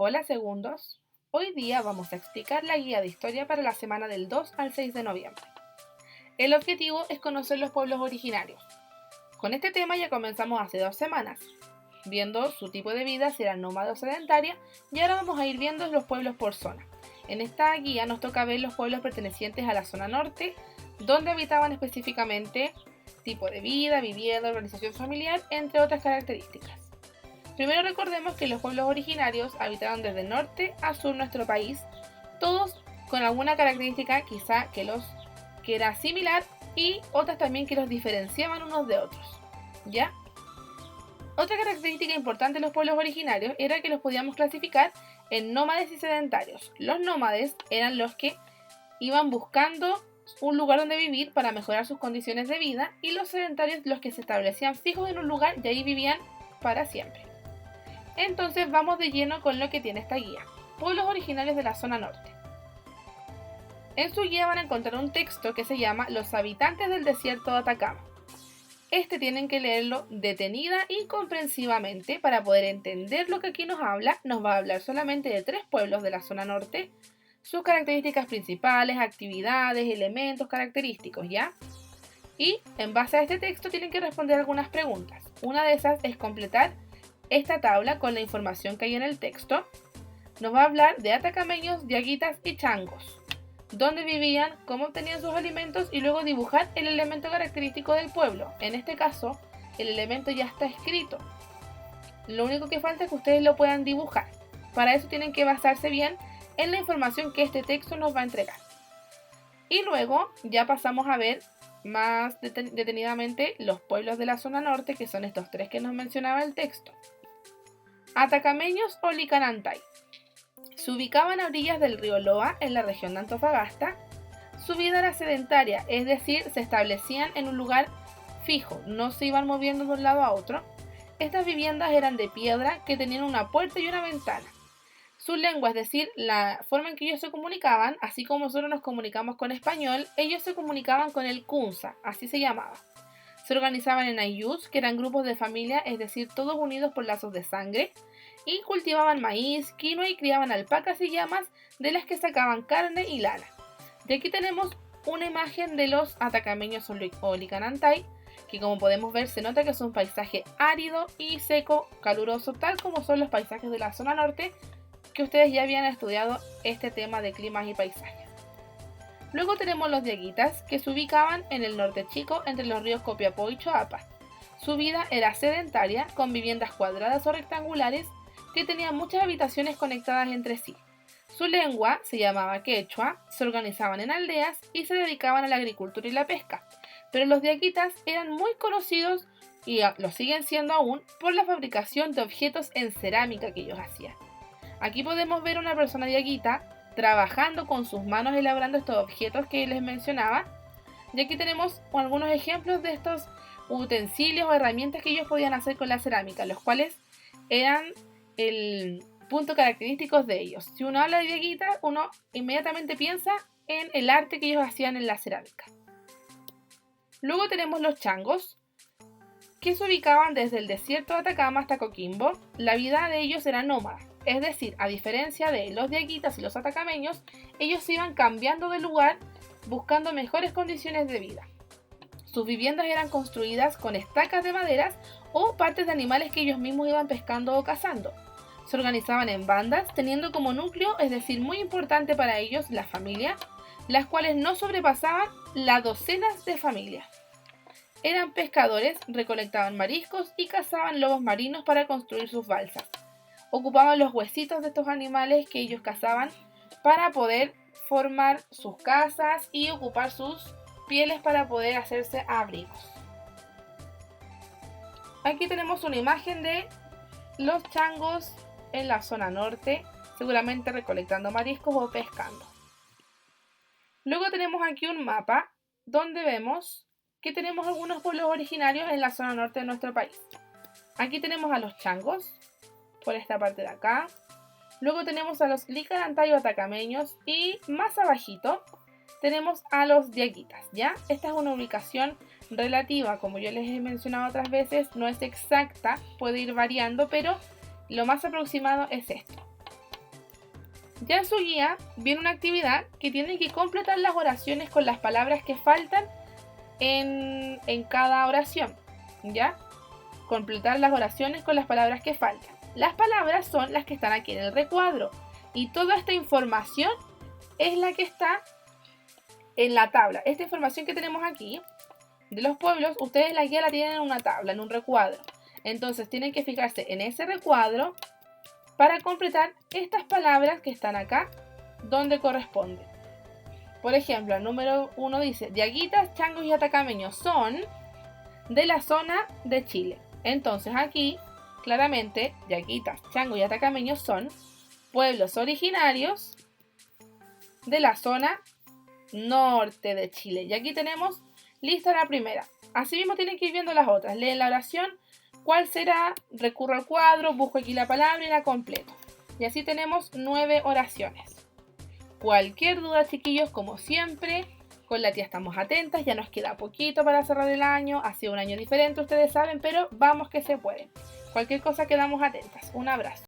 Hola segundos, hoy día vamos a explicar la guía de historia para la semana del 2 al 6 de noviembre. El objetivo es conocer los pueblos originarios. Con este tema ya comenzamos hace 2 semanas, viendo su tipo de vida, si era nómada o sedentaria, y ahora vamos a ir viendo los pueblos por zona. En esta guía nos toca ver los pueblos pertenecientes a la zona norte, donde habitaban específicamente tipo de vida, vivienda, organización familiar, entre otras características. Primero recordemos que los pueblos originarios habitaron desde norte a sur nuestro país, todos con alguna característica quizá que era similar y otras también que los diferenciaban unos de otros. ¿Ya? Otra característica importante de los pueblos originarios era que los podíamos clasificar en nómades y sedentarios. Los nómades eran los que iban buscando un lugar donde vivir para mejorar sus condiciones de vida, y los sedentarios los que se establecían fijos en un lugar y ahí vivían para siempre. Entonces vamos de lleno con lo que tiene esta guía. Pueblos originarios de la zona norte. En su guía van a encontrar un texto que se llama Los habitantes del desierto de Atacama. Este tienen que leerlo detenida y comprensivamente para poder entender lo que aquí nos habla. Nos va a hablar solamente de 3 pueblos de la zona norte, sus características principales, actividades, elementos característicos, ¿ya? Y en base a este texto tienen que responder algunas preguntas. Una de esas es completar esta tabla con la información que hay en el texto. Nos va a hablar de atacameños, diaguitas y changos, dónde vivían, cómo obtenían sus alimentos y luego dibujar el elemento característico del pueblo. En este caso, el elemento ya está escrito. Lo único que falta es que ustedes lo puedan dibujar. Para eso tienen que basarse bien en la información que este texto nos va a entregar. Y luego ya pasamos a ver más detenidamente los pueblos de la zona norte, que son estos 3 que nos mencionaba el texto. Atacameños o Licanantay. Se ubicaban a orillas del río Loa, en la región de Antofagasta. Su vida era sedentaria, es decir, se establecían en un lugar fijo, no se iban moviendo de un lado a otro. Estas viviendas eran de piedra que tenían una puerta y una ventana. Su lengua, es decir, la forma en que ellos se comunicaban, así como nosotros nos comunicamos con español, ellos se comunicaban con el Kunza, así se llamaba. Se organizaban en ayllus, que eran grupos de familia, es decir, todos unidos por lazos de sangre, y cultivaban maíz, quinoa y criaban alpacas y llamas, de las que sacaban carne y lana. Y aquí tenemos una imagen de los atacameños o Licanantay, que como podemos ver se nota que es un paisaje árido y seco, caluroso, tal como son los paisajes de la zona norte, que ustedes ya habían estudiado este tema de climas y paisajes. Luego tenemos los diaguitas, que se ubicaban en el norte chico entre los ríos Copiapó y Choapa. Su vida era sedentaria, con viviendas cuadradas o rectangulares que tenían muchas habitaciones conectadas entre sí. Su lengua se llamaba quechua, se organizaban en aldeas y se dedicaban a la agricultura y la pesca. Pero los diaguitas eran muy conocidos, y lo siguen siendo aún, por la fabricación de objetos en cerámica que ellos hacían. Aquí podemos ver una persona diaguita trabajando con sus manos elaborando estos objetos que les mencionaba. Y aquí tenemos algunos ejemplos de estos utensilios o herramientas que ellos podían hacer con la cerámica, los cuales eran el punto característico de ellos. Si uno habla de diaguita, uno inmediatamente piensa en el arte que ellos hacían en la cerámica. Luego tenemos los changos, que se ubicaban desde el desierto de Atacama hasta Coquimbo. La vida de ellos era nómada, es decir, a diferencia de los diaguitas y los atacameños, ellos se iban cambiando de lugar buscando mejores condiciones de vida. Sus viviendas eran construidas con estacas de maderas o partes de animales que ellos mismos iban pescando o cazando. Se organizaban en bandas, teniendo como núcleo, es decir, muy importante para ellos, la familia, las cuales no sobrepasaban las docenas de familias. Eran pescadores, recolectaban mariscos y cazaban lobos marinos para construir sus balsas. Ocupaban los huesitos de estos animales que ellos cazaban para poder formar sus casas y ocupar sus pieles para poder hacerse abrigos. Aquí tenemos una imagen de los changos en la zona norte, seguramente recolectando mariscos o pescando. Luego tenemos aquí un mapa donde vemos que tenemos algunos pueblos originarios en la zona norte de nuestro país. Aquí tenemos a los changos, por esta parte de acá. Luego tenemos a los Licanantay o atacameños, y más abajito tenemos a los diaguitas, ¿ya? Esta es una ubicación relativa, como yo les he mencionado otras veces, no es exacta, puede ir variando, pero lo más aproximado es esto. Ya en su guía viene una actividad que tiene que completar las oraciones con las palabras que faltan en cada oración, ¿ya? Completar las oraciones con las palabras que faltan. Las palabras son las que están aquí en el recuadro y toda esta información es la que está en la tabla. Esta información que tenemos aquí de los pueblos, ustedes la guía la tienen en una tabla, en un recuadro. Entonces tienen que fijarse en ese recuadro para completar estas palabras que están acá donde corresponde. Por ejemplo, el número 1 dice: Diaguitas, changos y atacameños son de la zona de Chile. Entonces aquí, claramente, Diaguitas, changos y atacameños son pueblos originarios de la zona norte de Chile. Y aquí tenemos lista la primera. Asimismo tienen que ir viendo las otras. Leen la oración, cuál será, recurro al cuadro, busco aquí la palabra y la completo. Y así tenemos 9 oraciones. Cualquier duda, chiquillos, como siempre, con la tía estamos atentas. Ya nos queda poquito para cerrar el año. Ha sido un año diferente, ustedes saben, pero vamos que se puede. Cualquier cosa quedamos atentas. Un abrazo.